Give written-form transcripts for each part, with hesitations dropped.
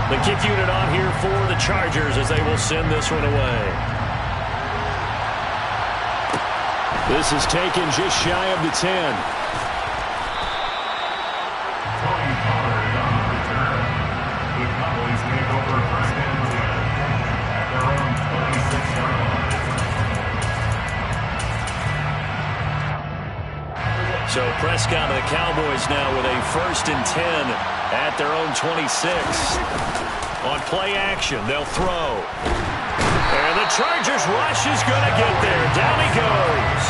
The kick unit on here for the Chargers as they will send this one away. This is taken just shy of the 10. So Prescott and the Cowboys now with a 1st and 10 at their own 26. On play action, they'll throw. And the Chargers rush is going to get there. Down he goes.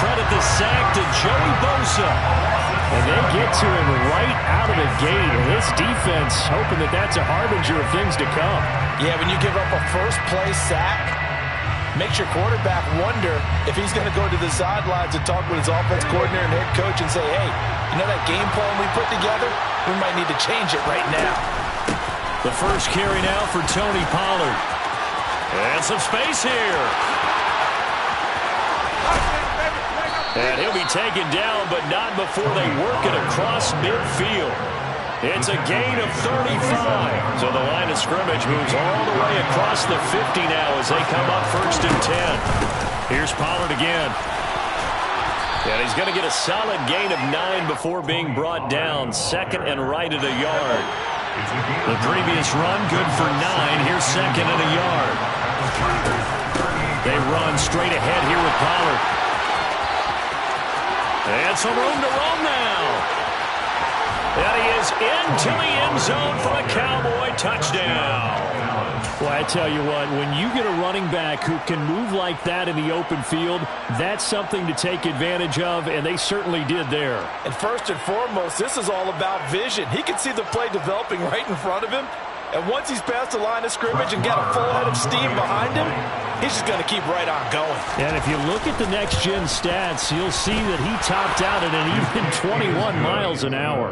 Credit the sack to Joey Bosa. And they get to him right out of the gate. And this defense hoping that that's a harbinger of things to come. Yeah, when you give up a first-play sack, makes your quarterback wonder if he's going to go to the sidelines and talk with his offense coordinator and head coach and say, hey, you know that game plan we put together? We might need to change it right now. The first carry now for Tony Pollard. And some space here. And he'll be taken down, but not before they work it across midfield. It's a gain of 35. So the line of scrimmage moves all the way across the 50 now as they come up 1st and 10. Here's Pollard again. And he's going to get a solid gain of 9 before being brought down. 2nd and right at a yard. The previous run good for 9. Here's 2nd and a yard. They run straight ahead here with Pollard. And some room to roam now. And he is into the end zone for a Cowboy touchdown. Well, I tell you what, when you get a running back who can move like that in the open field, that's something to take advantage of, and they certainly did there. And first and foremost, this is all about vision. He can see the play developing right in front of him. And once he's past the line of scrimmage and got a full head of steam behind him, he's just going to keep right on going. And if you look at the next-gen stats, you'll see that he topped out at an even 21 miles an hour.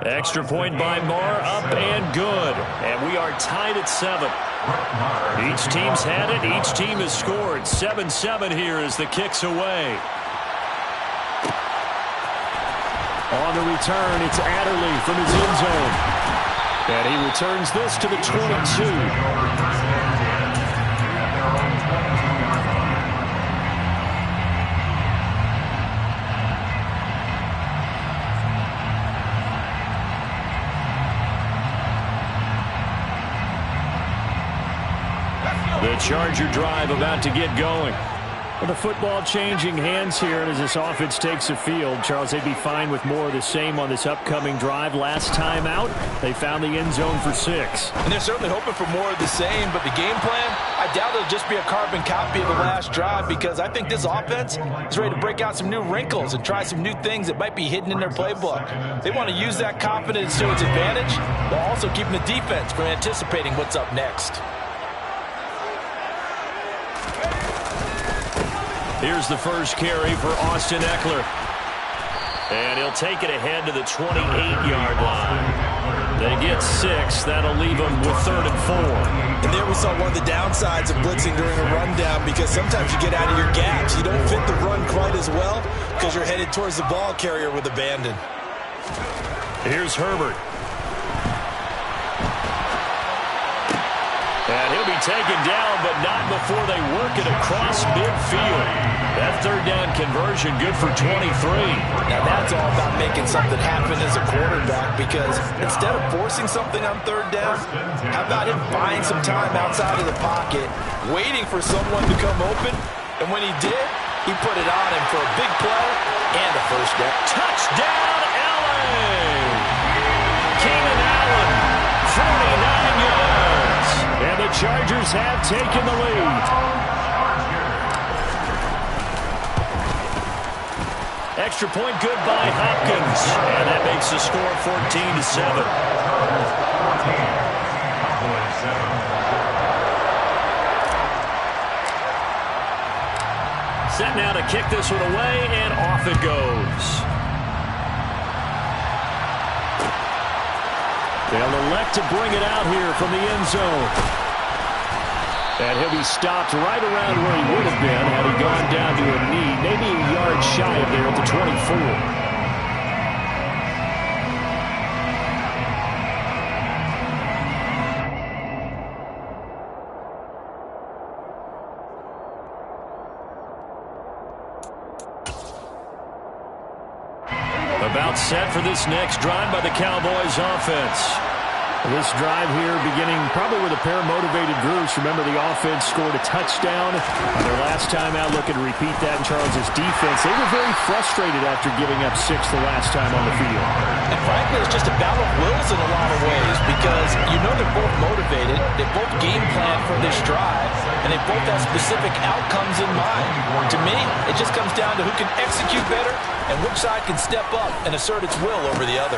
Extra point by Marr, up and good. And we are tied at 7. Each team's had it. Each team has scored. 7-7 here as the kick's away. On the return, it's Adderley from his end zone. And he returns this to the 22. The Charger drive about to get going. With the football changing hands here as this offense takes the field, Charles, they'd be fine with more of the same on this upcoming drive. Last time out, they found the end zone for 6. And they're certainly hoping for more of the same, but the game plan, I doubt it'll just be a carbon copy of the last drive because I think this offense is ready to break out some new wrinkles and try some new things that might be hidden in their playbook. They want to use that confidence to its advantage while also keeping the defense from anticipating what's up next. Here's the first carry for Austin Eckler. And he'll take it ahead to the 28-yard line. They get 6. That'll leave them with 3rd and 4. And there we saw one of the downsides of blitzing during a rundown because sometimes you get out of your gaps. You don't fit the run quite as well because you're headed towards the ball carrier with abandon. Here's Herbert. And he'll be taken down, but not before they work it across midfield. That 3rd down conversion good for 23. Now that's all about making something happen as a quarterback because instead of forcing something on 3rd down, how about him buying some time outside of the pocket, waiting for someone to come open, and when he did, he put it on him for a big play and a 1st down. Touchdown, LA! Keenan Allen, 49 yards. And the Chargers have taken the lead. Extra point good by Hopkins. And that makes the score 14-7. Set now to kick this one away, and off it goes. They'll elect to bring it out here from the end zone. And he'll be stopped right around where he would have been had he gone down to a knee, maybe a yard shy of there at the 24. About set for this next drive by the Cowboys offense. This drive here beginning probably with a pair of motivated groups. Remember, the offense scored a touchdown on their last time out, looking to repeat that in Charles' defense. They were very frustrated after giving up 6 the last time on the field. And frankly, it's just a battle of wills in a lot of ways because you know they're both motivated, they both game plan for this drive, and they both have specific outcomes in mind. To me, it just comes down to who can execute better and which side can step up and assert its will over the other.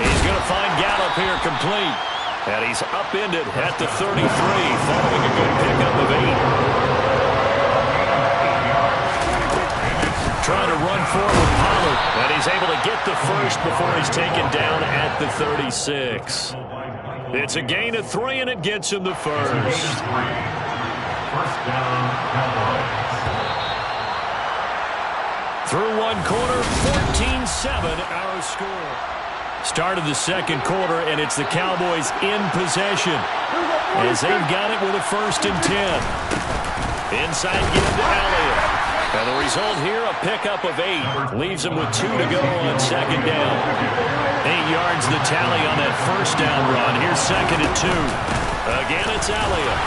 He's going to find Gallup here complete. And he's upended at the 33, following a good pickup of 8. Trying to run forward with Pollard. And he's able to get the first before he's taken down at the 36. It's a gain of 3, and it gets him the first. First down, Cowboys. Through one quarter, 14-7 our score. Start of the second quarter, and it's the Cowboys in possession as they've got it with a 1st and 10. Inside give to Elliott. And the result here, a pickup of 8. Leaves them with 2 to go on 2nd down. 8 yards the tally on that 1st down run. Here's 2nd and 2. Again, it's Elliott.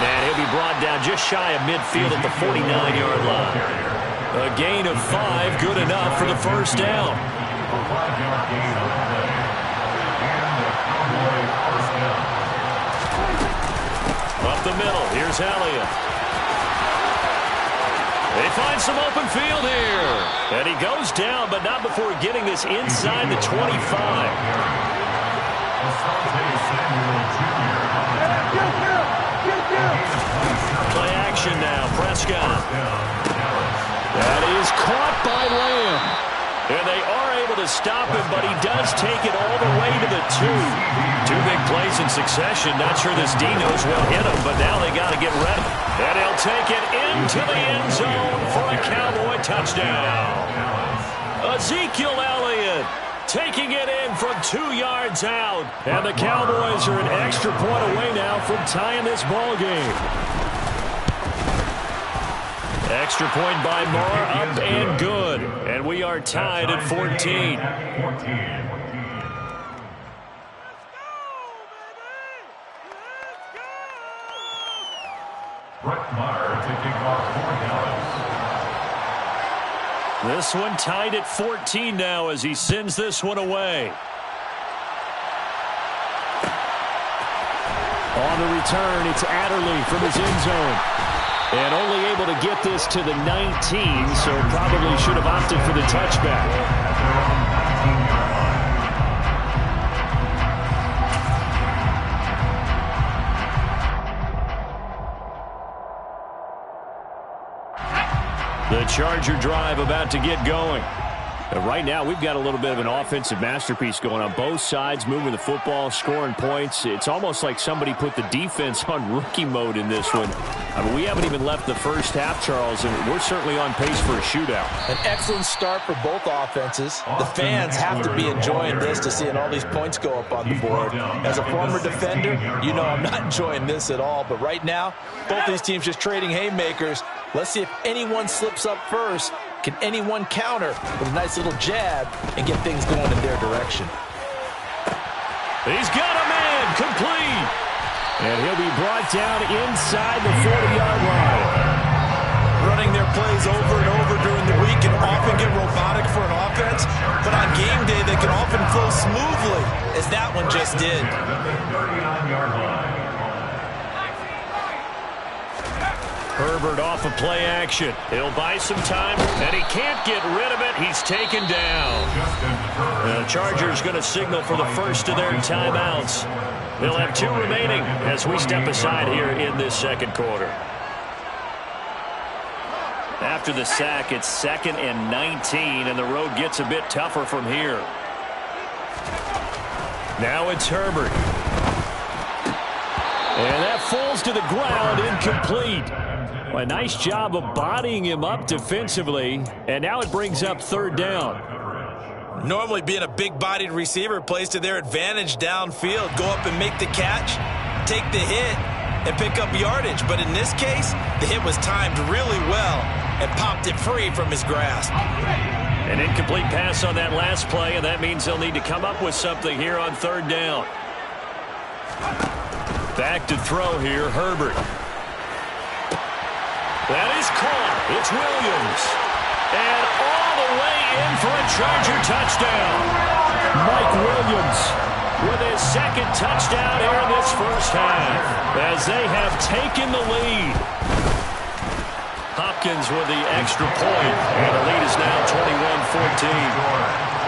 And he'll be brought down just shy of midfield at the 49-yard line. A gain of 5, good enough for the 1st down. Up the middle, here's Elliott. They find some open field here. And he goes down, but not before getting this inside the 25. Play action now, Prescott. That is caught by Lamb. And they are able to stop him, but he does take it all the way to the 2. 2 big plays in succession. Not sure this D knows will hit him, but now they got to get ready. And he'll take it into the end zone for a Cowboy touchdown. Ezekiel Elliott taking it in from 2 yards out. And the Cowboys are an extra point away now from tying this ball game. Extra point by Moore, up and good. And we are tied at 14. Brett Maher taking off for Dallas. This one tied at 14 now as he sends this one away. On the return, it's Adderley from his end zone. And only able to get this to the 19, so probably should have opted for the touchback. The Charger drive about to get going. And right now, we've got a little bit of an offensive masterpiece going on both sides, moving the football, scoring points. It's almost like somebody put the defense on rookie mode in this one. I mean, we haven't even left the first half, Charles, and we're certainly on pace for a shootout. An excellent start for both offenses. The fans have to be enjoying this to seeing all these points go up on the board. As a former defender, you know I'm not enjoying this at all. But right now, both these teams just trading haymakers. Let's see if anyone slips up first. Can anyone counter with a nice little jab and get things going in their direction? He's got a man complete. And he'll be brought down inside the 40-yard line. Running their plays over and over during the week can often get robotic for an offense, but on game day they can often flow smoothly, as that one just did. Herbert off of play action. He'll buy some time, and he can't get rid of it. He's taken down. The Chargers going to signal for the first of their timeouts. They'll have 2 remaining as we step aside here in this second quarter. After the sack, it's 2nd and 19, and the road gets a bit tougher from here. Now it's Herbert. And that falls to the ground, incomplete. A nice job of bodying him up defensively, and now it brings up 3rd down. Normally being a big-bodied receiver plays to their advantage downfield. Go up and make the catch, take the hit, and pick up yardage. But in this case, the hit was timed really well. and popped it free from his grasp. An incomplete pass on that last play, and that means they'll need to come up with something here on third down. Back to throw here, Herbert. That is caught. It's Williams. And all the way in for a Charger touchdown. Mike Williams with his second touchdown here in this first half as they have taken the lead. Hopkins with the extra point, and the lead is now 21-14.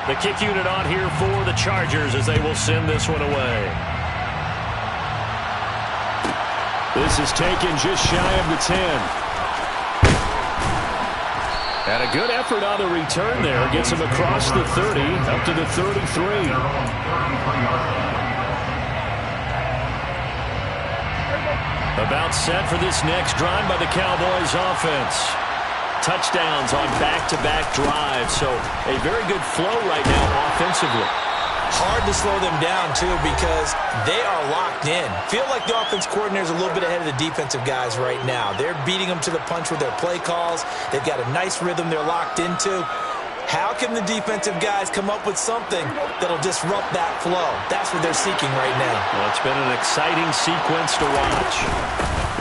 The kick unit on here for the Chargers as they will send this one away. This is taken just shy of the 10. And a good effort on the return there. Gets him across the 30, up to the 33. About set for this next drive by the Cowboys offense. Touchdowns on back-to-back drives, so a very good flow right now offensively. Hard to slow them down, too, because they are locked in. Feel like the offense coordinator is a little bit ahead of the defensive guys right now. They're beating them to the punch with their play calls. They've got a nice rhythm they're locked into. How can the defensive guys come up with something that'll disrupt that flow? That's what they're seeking right now. Well, it's been an exciting sequence to watch.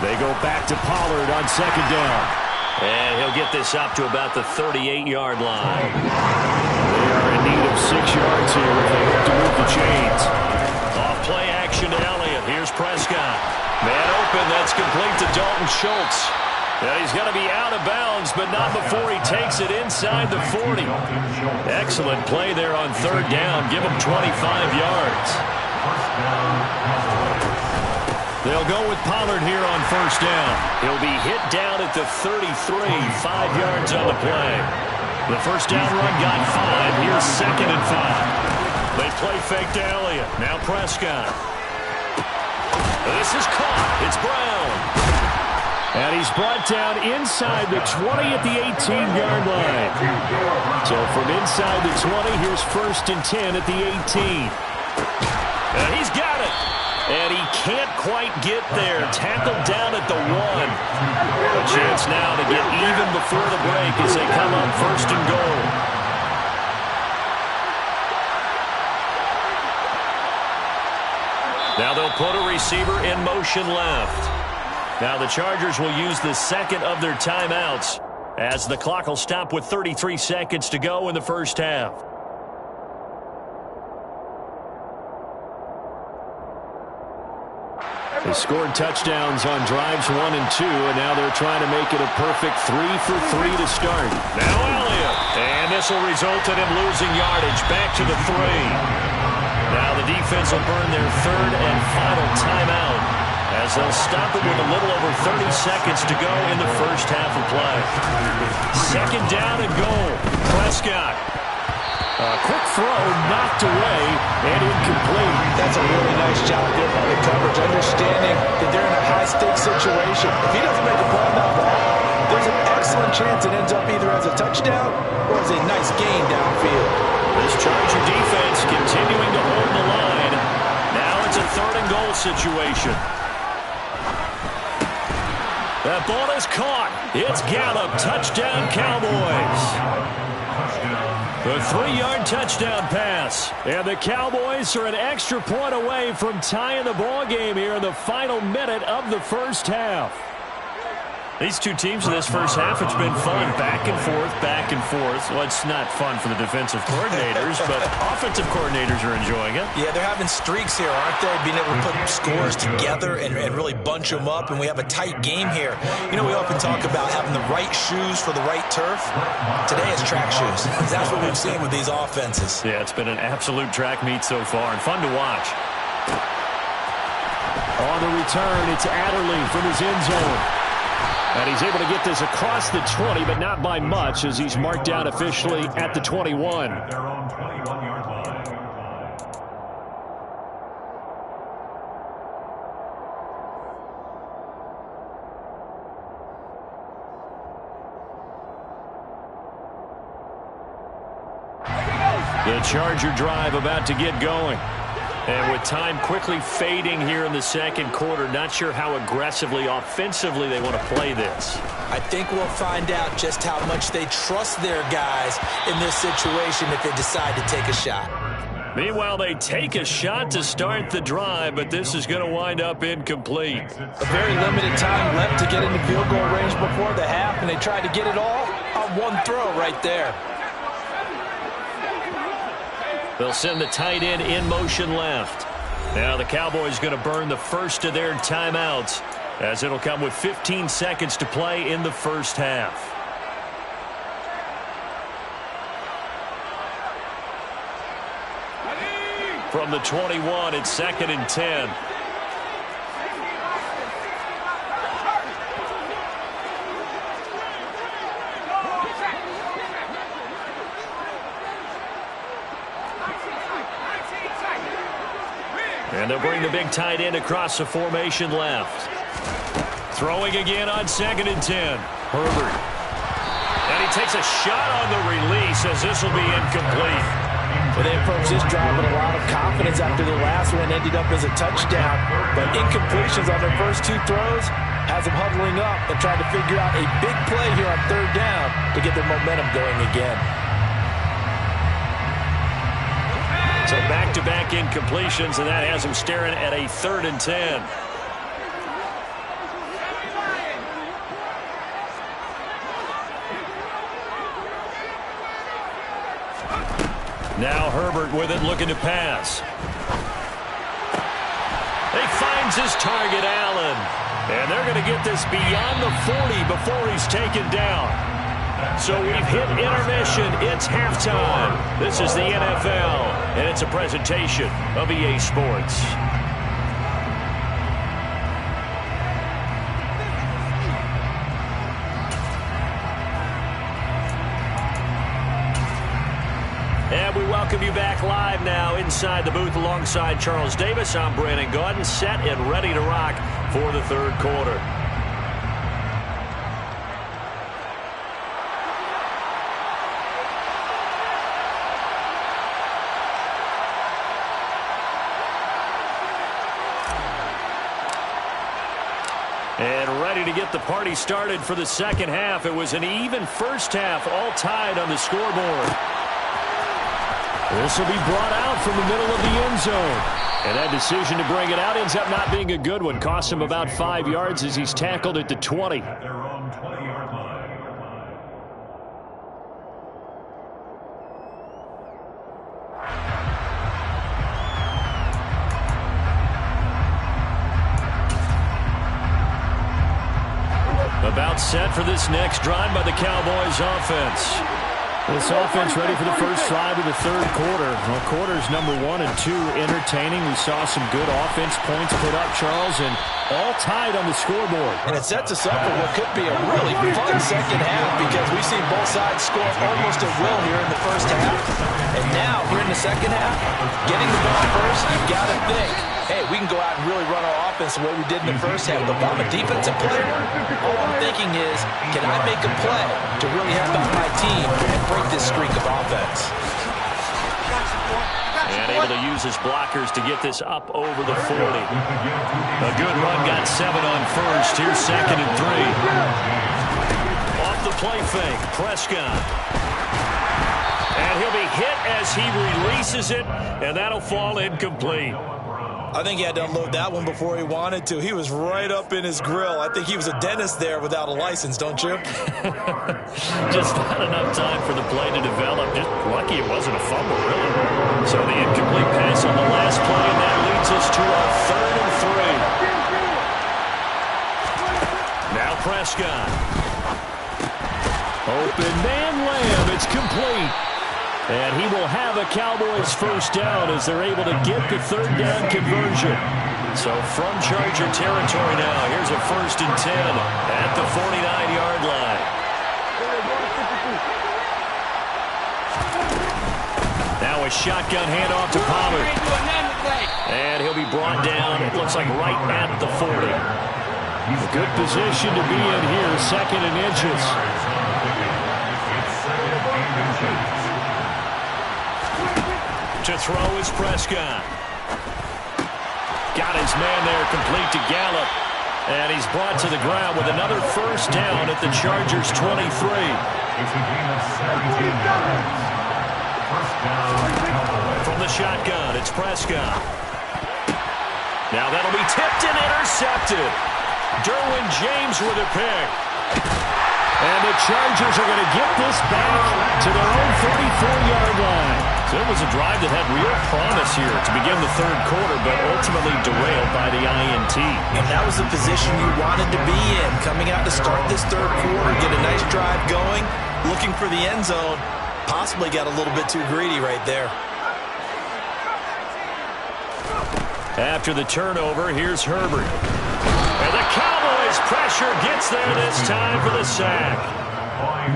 They go back to Pollard on second down. And he'll get this up to about the 38-yard line. They are in need of 6 yards here if they hope to move the chains. Off play action to Elliott. Here's Prescott. Man open. That's complete to Dalton Schultz. Yeah, he's going to be out of bounds, but not before he takes it inside the 40. Excellent play there on third down. Give him 25 yards. They'll go with Pollard here on first down. He'll be hit down at the 33, 5 yards on the play. The first down run got 5. Here's second and 5. They play fake to Elliott. Now Prescott. This is caught. It's Brown. And he's brought down inside the 20 at the 18-yard line. So from inside the 20, here's first and 10 at the 18. And he's got it. And he can't quite get there. Tackled down at the 1. A chance now to get even before the break as they come up first and goal. Now they'll put a receiver in motion left. Now the Chargers will use the second of their timeouts as the clock will stop with 33 seconds to go in the first half. They scored touchdowns on drives 1 and 2, and now they're trying to make it a perfect 3 for 3 to start. Now Elliott, and this will result in him losing yardage back to the 3. Now the defense will burn their third and final timeout as they'll stop it with a little over 30 seconds to go in the first half of play. Second down and goal. Prescott. A quick throw knocked away and incomplete. That's a really nice job there by the coverage, understanding that they're in a high-stakes situation. If he doesn't make a play on that ball, there's an excellent chance it ends up either as a touchdown or as a nice gain downfield. This Charger defense continuing to hold the line. Now it's a third and goal situation. That ball is caught. It's Gallup. Touchdown, Cowboys. The 3-yard touchdown pass. And the Cowboys are an extra point away from tying the ball game here in the final minute of the first half. These two teams in this first half, it's been fun. Back and forth, back and forth. Well, it's not fun for the defensive coordinators, but offensive coordinators are enjoying it. Yeah, they're having streaks here, aren't they? Being able to put scores together and really bunch them up, and we have a tight game here. You know, we often talk about having the right shoes for the right turf. Today it's track shoes. That's what we've seen with these offenses. Yeah, it's been an absolute track meet so far, and fun to watch. On the return, it's Adderley from his end zone. And he's able to get this across the 20, but not by much as he's marked down officially at the 21. The Charger drive about to get going. And with time quickly fading here in the second quarter, not sure how aggressively, offensively they want to play this. I think we'll find out just how much they trust their guys in this situation if they decide to take a shot. Meanwhile, they take a shot to start the drive, but this is going to wind up incomplete. A very limited time left to get into field goal range before the half, and they tried to get it all on one throw right there. They'll send the tight end in motion left. Now the Cowboys going to burn the first of their timeouts, as it'll come with 15 seconds to play in the first half. From the 21, it's 2nd and 10. And they'll bring the big tight end across the formation left. Throwing again on 2nd and 10. Herbert. And he takes a shot on the release, as this will be incomplete. Well, they approached this drive with a lot of confidence after their last one ended up as a touchdown. But incompletions on their first two throws has them huddling up and trying to figure out a big play here on 3rd down to get their momentum going again. So back-to-back incompletions, and that has them staring at a 3rd and 10. Now Herbert with it, looking to pass. He finds his target, Allen. And they're going to get this beyond the 40 before he's taken down. So we've hit intermission. It's halftime. This is the NFL, and it's a presentation of EA Sports. And we welcome you back live now inside the booth alongside Charles Davis. I'm Brandon Gaudin, set and ready to rock for the 3rd quarter. And ready to get the party started for the second half. It was an even first half, all tied on the scoreboard. This will be brought out from the middle of the end zone. And that decision to bring it out ends up not being a good one. Costs him about 5 yards as he's tackled at the 20. At their own 20-yard line. About set for this next drive by the Cowboys offense. This offense ready for the first drive of the 3rd quarter. Well, quarters number 1 and 2 entertaining. We saw some good offense points put up, Charles, and all tied on the scoreboard. And it sets us up for what could be a really fun second half, because we've seen both sides score almost at will here in the first half. And now, here in the second half, getting the ball first, you've got to think, hey, we can go out and really run our offense the way we did in the first half. But if I'm a defensive player, all I'm thinking is, can I make a play to really help out my team and break this streak of offense? And able to use his blockers to get this up over the 40. A good run, got 7 on first. Here's 2nd and 3. Off the play fake, Prescott. And he'll be hit as he releases it, and that'll fall incomplete. I think he had to unload that one before he wanted to. He was right up in his grill. I think he was a dentist there without a license, don't you? Just not enough time for the play to develop. Just lucky it wasn't a fumble, really. So the incomplete pass on the last play, and that leads us to our 3rd and 3. Now Prescott. Open man, Lamb. It's complete. And he will have a Cowboys first down as they're able to get the 3rd down conversion. So from Charger territory now, here's a 1st and 10 at the 49-yard line. Now a shotgun handoff to Pollard. And he'll be brought down, it looks like right at the 40. A good position to be in here, 2nd and inches. To throw is Prescott. Got his man there, complete to Gallup. And he's brought to the ground with another first down at the Chargers' 23. It's a gain of 17 yards. First down, Cowboys. From the shotgun, it's Prescott. Now that'll be tipped and intercepted. Derwin James with a pick. And the Chargers are going to get this back to their own 34-yard line. So it was a drive that had real promise here to begin the third quarter, but ultimately derailed by the INT. And that was the position you wanted to be in. Coming out to start this third quarter, get a nice drive going, looking for the end zone. Possibly got a little bit too greedy right there. After the turnover, here's Herbert. And the Cowboys' pressure gets there this time for the sack.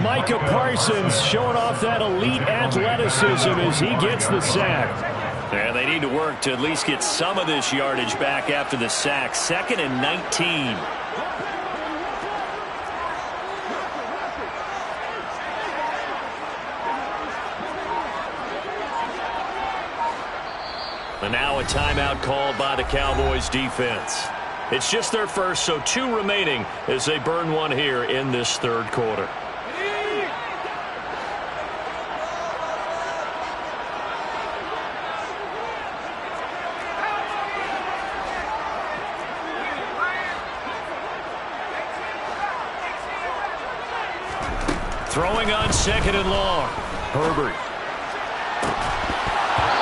Micah Parsons showing off that elite athleticism as he gets the sack. And they need to work to at least get some of this yardage back after the sack. 2nd and 19. And now a timeout called by the Cowboys defense. It's just their first, so 2 remaining as they burn one here in this third quarter. Throwing on 2nd and long. Herbert.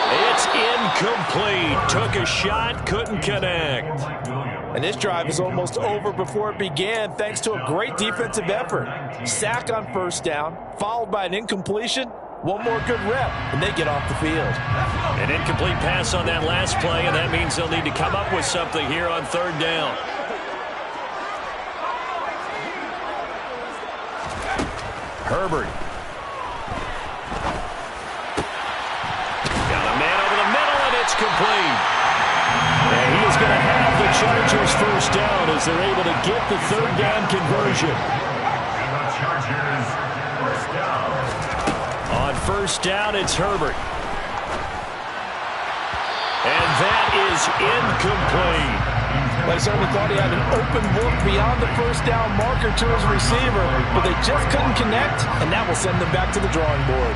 It's incomplete. Took a shot, couldn't connect. And this drive is almost over before it began thanks to a great defensive effort. Sack on first down, followed by an incompletion. One more good rep, and they get off the field. An incomplete pass on that last play, and that means they'll need to come up with something here on third down. Herbert. Got a man over the middle, and it's complete. And he is going to have the Chargers first down as they're able to get the third down conversion. And the Chargers first down. On first down, it's Herbert. And that is incomplete. They certainly thought he had an open look beyond the first down marker to his receiver, but they just couldn't connect, and that will send them back to the drawing board.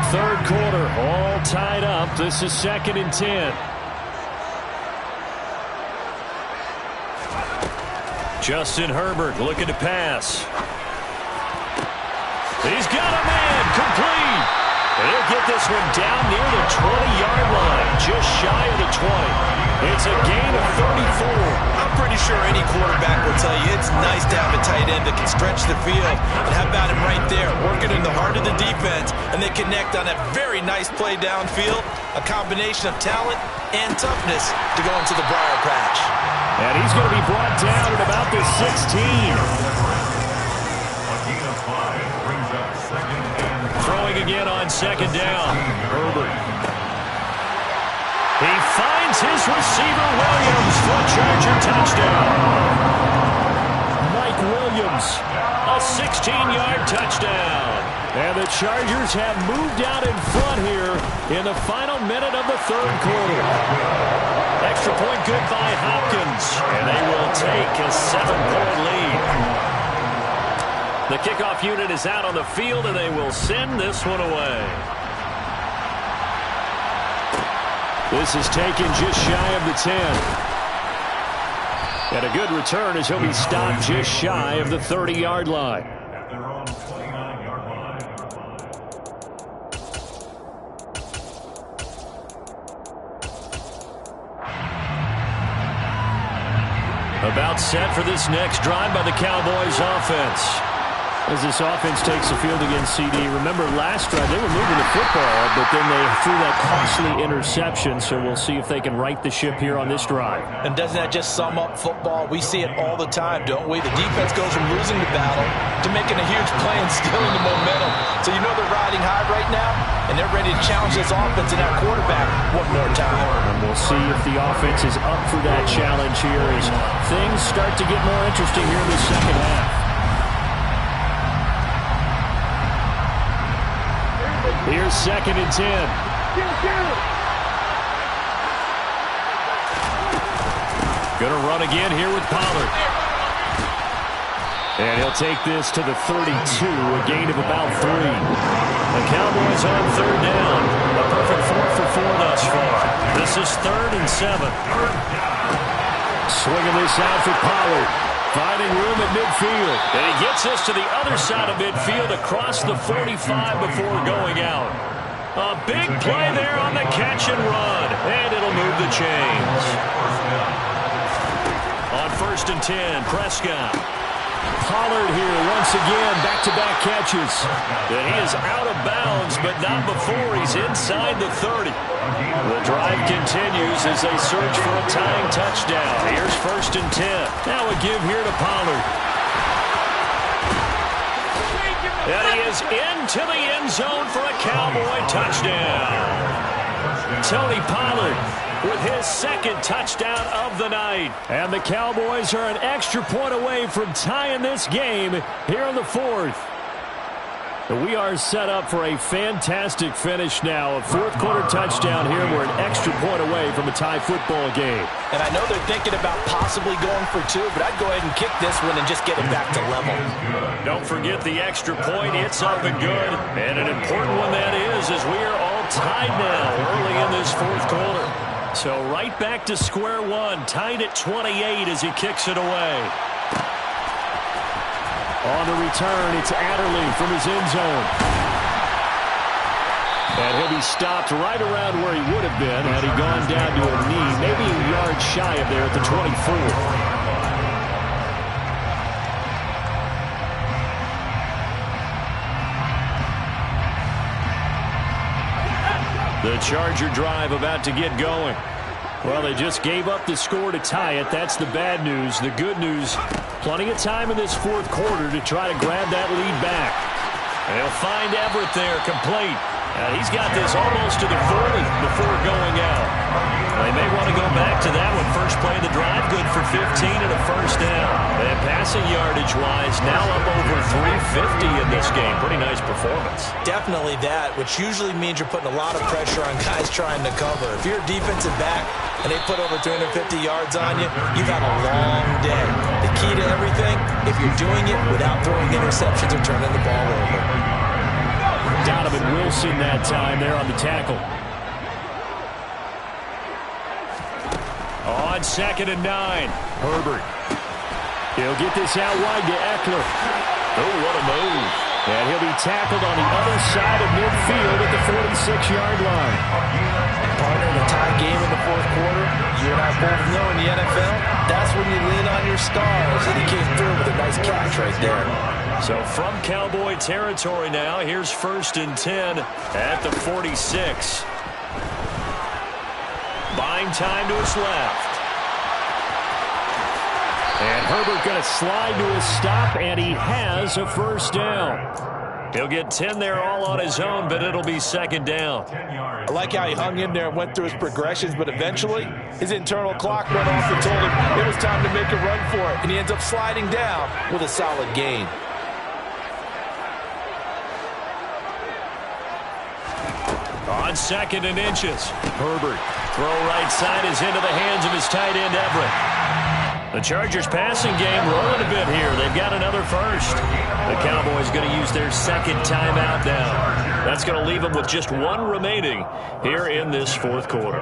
Third quarter, all tied up. This is 2nd and 10. Justin Herbert looking to pass. He's got a man, complete. And he'll get this one down near the 20-yard line, just shy of the 20. It's a gain of 34. I'm pretty sure any quarterback will tell you it's nice to have a tight end that can stretch the field. And how about him right there, working in the heart of the defense, and they connect on that very nice play downfield. A combination of talent and toughness to go into the briar patch. And he's going to be brought down at about the 16. A gain of 5 brings up 2nd and... Throwing again on 2nd down. Herbert. He finds his receiver, Williams, for a Charger touchdown. Mike Williams, a 16-yard touchdown. And the Chargers have moved out in front here in the final minute of the third quarter. Extra point good by Hopkins, and they will take a 7-point lead. The kickoff unit is out on the field, and they will send this one away. This is taken just shy of the 10. And a good return as he'll be stopped just shy of the 30-yard line. At their own 29-yard line. About set for this next drive by the Cowboys offense. As this offense takes the field against CD, remember last drive they were moving the football, but then they threw that costly interception, so we'll see if they can right the ship here on this drive. And doesn't that just sum up football? We see it all the time, don't we? The defense goes from losing the battle to making a huge play and stealing the momentum. So you know they're riding high right now, and they're ready to challenge this offense and that quarterback one more time. And we'll see if the offense is up for that challenge here as things start to get more interesting here in the second half. Here's 2nd and 10. Gonna run again here with Pollard. And he'll take this to the 32, a gain of about 3. The Cowboys on 3rd down. A perfect 4 for 4 thus far. This is 3rd and 7. Swinging this out for Pollard. Finding room at midfield. And he gets this to the other side of midfield across the 45 before going out. A big play there on the catch and run. And it'll move the chains. On 1st and 10, Prescott. Pollard here once again, back-to-back catches. And he is out of bounds, but not before he's inside the 30. The drive continues as they search for a tying touchdown. Here's 1st and 10. Now a give here to Pollard. And he is into the end zone for a Cowboy touchdown. Tony Pollard with his 2nd touchdown of the night. And the Cowboys are an extra point away from tying this game here in the 4th. We are set up for a fantastic finish now. A 4th quarter touchdown here. We're an extra point away from a tie football game. And I know they're thinking about possibly going for 2, but I'd go ahead and kick this one and just get it back to level. Don't forget the extra point. It's up and good. And an important one that is, as we are all tied now early in this 4th quarter. So right back to square one, tied at 28 as he kicks it away. On the return, it's Adderley from his end zone. And he'll be stopped right around where he would have been had he gone down to a knee, maybe a yard shy of there at the 24. The Charger drive about to get going. Well, they just gave up the score to tie it. That's the bad news. The good news, plenty of time in this 4th quarter to try to grab that lead back. And he'll find Everett there, complete. He's got this almost to the 40 before going out. They may want to go back to that one. First play of the drive, good for 15 and a 1st down. And passing yardage-wise, now up over 350 in this game. Pretty nice performance. Definitely that, which usually means you're putting a lot of pressure on guys trying to cover. If you're a defensive back and they put over 350 yards on you, you've had a long day. The key to everything, if you're doing it without throwing interceptions or turning the ball over. Donovan Wilson that time there on the tackle. On 2nd and 9, Herbert. He'll get this out wide to Eckler. Oh, what a move. And he'll be tackled on the other side of midfield at the 46-yard line. Partner, in a tie game in the 4th quarter, you and I both know in the NFL, that's when you lean on your stars. And he came through with a nice catch right there. So from Cowboy territory now, here's 1st and 10 at the 46. Buying time to his left. And Herbert going to slide to his stop, and he has a 1st down. He'll get 10 there all on his own, but it'll be 2nd down. I like how he hung in there and went through his progressions, but eventually his internal clock went off and told him it was time to make a run for it, and he ends up sliding down with a solid gain. On 2nd and inches, Herbert. Throw right side is into the hands of his tight end, Everett. The Chargers passing game rolling a bit here. They've got another 1st. The Cowboys going to use their 2nd timeout now. That's going to leave them with just 1 remaining here in this 4th quarter.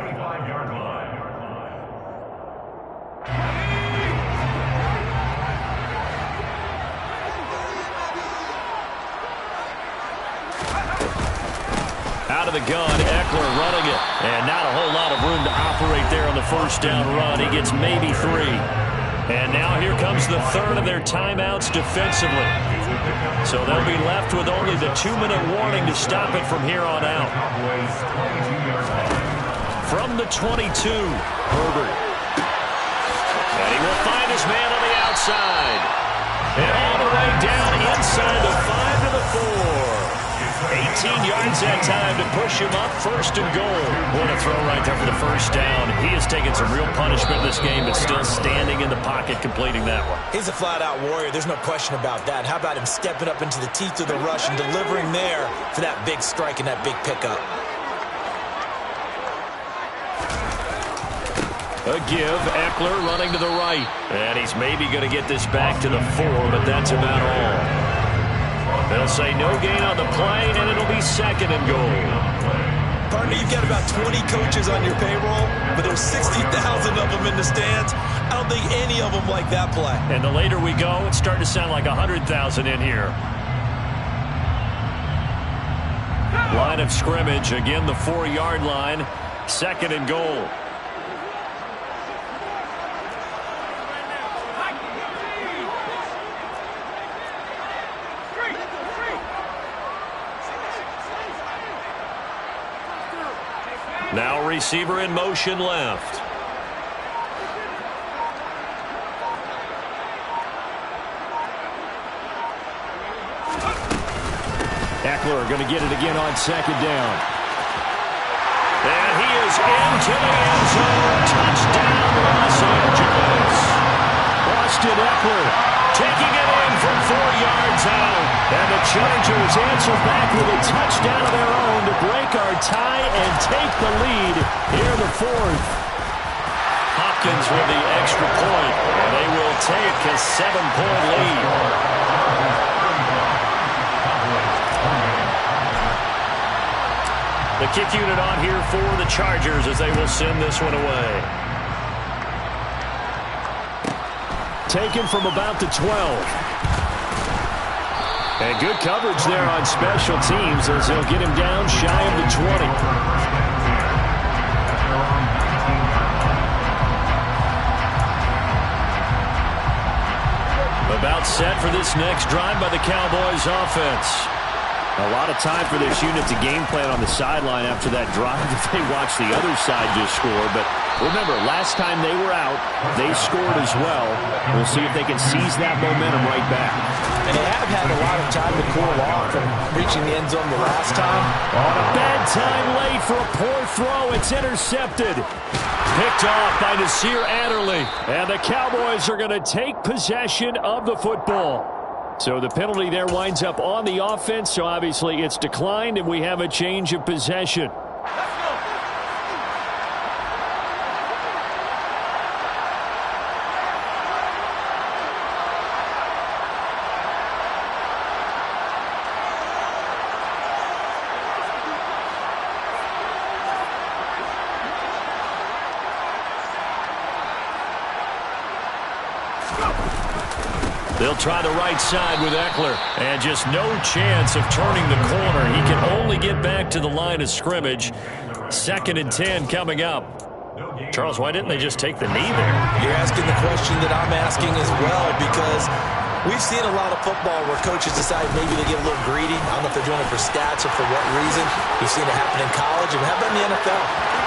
Out of the gun, Eckler running it. And not a whole lot of room to operate there on the 1st down run. He gets maybe 3. And now here comes the third of their timeouts defensively. So they'll be left with only the 2-minute warning to stop it from here on out. From the 22, Herbert. And he will find his man on the outside. And all the way down inside the 5 to the 4. 18 yards that time to push him up, 1st and goal. What a throw right there for the first down. He has taken some real punishment in this game, but still standing in the pocket, completing that one. He's a flat-out warrior. There's no question about that. How about him stepping up into the teeth of the rush and delivering there for that big strike and that big pickup? A give, Eckler running to the right. And he's maybe going to get this back to the 4, but that's about all. They'll say no gain on the play, and it'll be 2nd and goal. Partner, you've got about 20 coaches on your payroll, but there's 60,000 of them in the stands. I don't think any of them like that play. And the later we go, it's starting to sound like 100,000 in here. Line of scrimmage, again the 4-yard line, 2nd and goal. Now receiver in motion left. Eckler going to get it again on 2nd down. And he is into the end zone. Touchdown, Los Angeles. Austin Eckler taking it in from 4 yards out. And the Chargers answer back with a touchdown of their own to break our tie and take the lead here in the 4th. Hopkins with the extra point, and they will take a 7-point lead. The kick unit on here for the Chargers as they will send this one away. Taken from about the 12. And good coverage there on special teams as they'll get him down shy of the 20. About set for this next drive by the Cowboys offense. A lot of time for this unit to game plan on the sideline after that drive if they watch the other side just score. But remember, last time they were out, they scored as well. We'll see if they can seize that momentum right back. And they have had a lot of time to cool off from reaching the end zone the last time. On a bad time late for a poor throw. It's intercepted. Picked off by Nasir Adderley. And the Cowboys are going to take possession of the football. So the penalty there winds up on the offense. So obviously it's declined and we have a change of possession. They'll try the right side with Eckler. And just no chance of turning the corner. He can only get back to the line of scrimmage. 2nd and 10 coming up. Charles, why didn't they just take the knee there? You're asking the question that I'm asking as well, because we've seen a lot of football where coaches decide maybe they get a little greedy. I don't know if they're doing it for stats or for what reason. We've seen it happen in college, and how about in the NFL?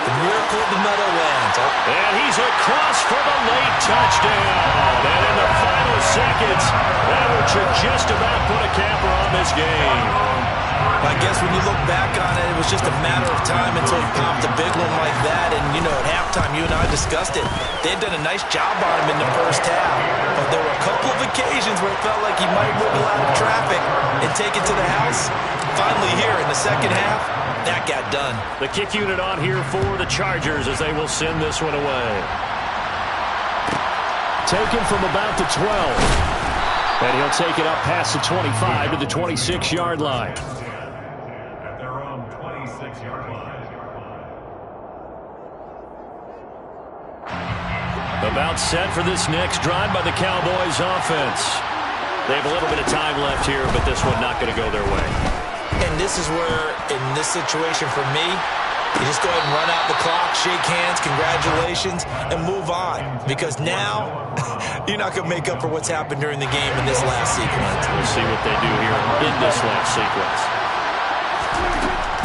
The miracle of the Meadowlands. And he's across for the late touchdown. And in the final seconds, that would just about put a capper on this game. I guess when you look back on it, it was just a matter of time until he popped a big one like that. And, you know, at halftime, you and I discussed it. They had done a nice job on him in the first half. But there were a couple of occasions where it felt like he might wiggle out of traffic and take it to the house. Finally here in the second half, that got done. The kick unit on here for the Chargers as they will send this one away. Taken from about the 12. And he'll take it up past the 25 to the 26-yard line. At their own 26-yard line. About set for this next drive by the Cowboys offense. They have a little bit of time left here, but this one not going to go their way. And this is where, in this situation for me, You just go ahead and run out the clock, shake hands, congratulations, and move on. Because now, you're not going to make up for what's happened during the game in this last sequence. We'll see what they do here in this last sequence.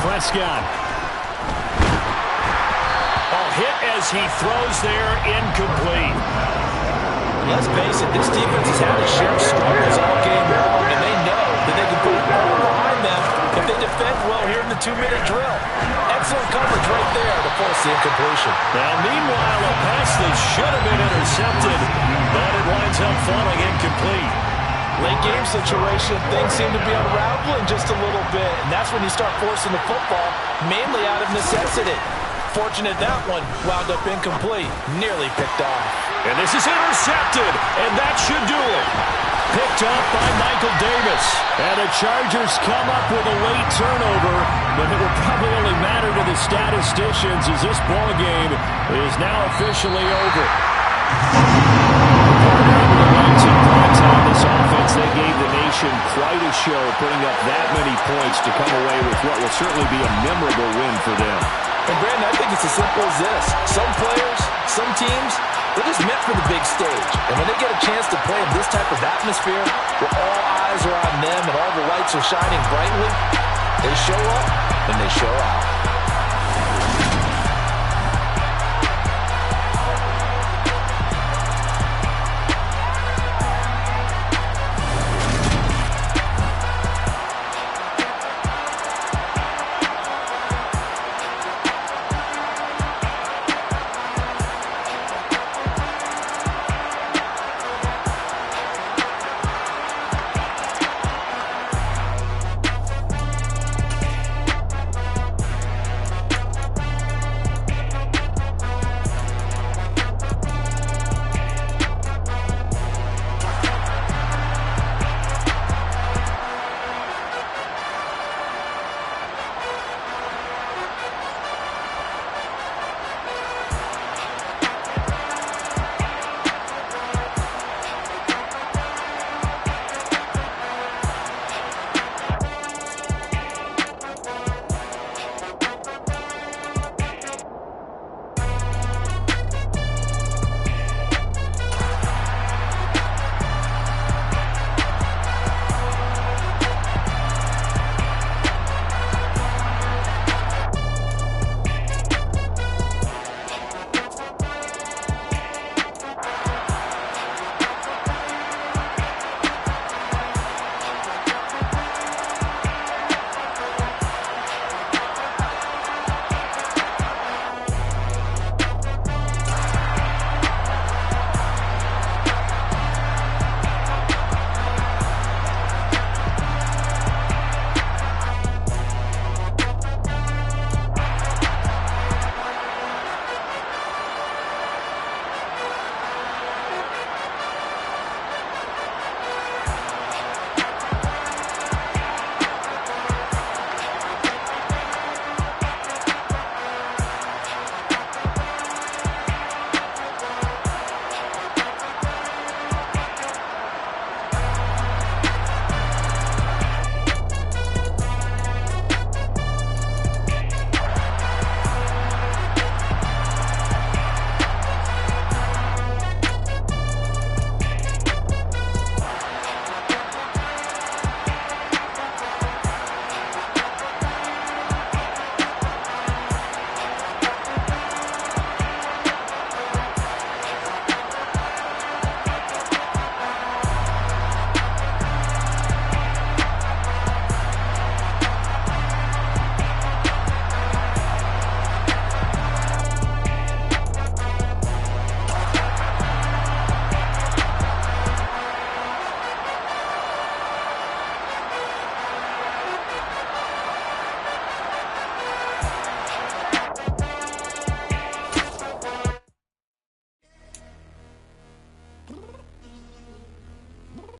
Prescott. Hit as he throws there, incomplete. Let's face it, this defense has had its share of struggles all game long, and they know that they can put it all behind them if they defend well here in the 2-minute drill. Excellent coverage right there to force the incompletion. Now, meanwhile, a pass that should have been intercepted, but it winds up falling incomplete. Late game situation, things seem to be unraveling just a little bit, and that's when you start forcing the football, mainly out of necessity. Fortunate that one wound up incomplete, nearly picked off. And this is intercepted, and that should do it. Picked up by Michael Davis. And the Chargers come up with a late turnover, but it will probably only matter to the statisticians as this ball game is now officially over. This offense, they gave the nation quite a show, putting up that many points to come away with what will certainly be a memorable win for them. And Brandon, I think it's as simple as this. Some players, some teams, they're just meant for the big stage. And when they get a chance to play in this type of atmosphere, where all eyes are on them and all the lights are shining brightly, they show up and they show out.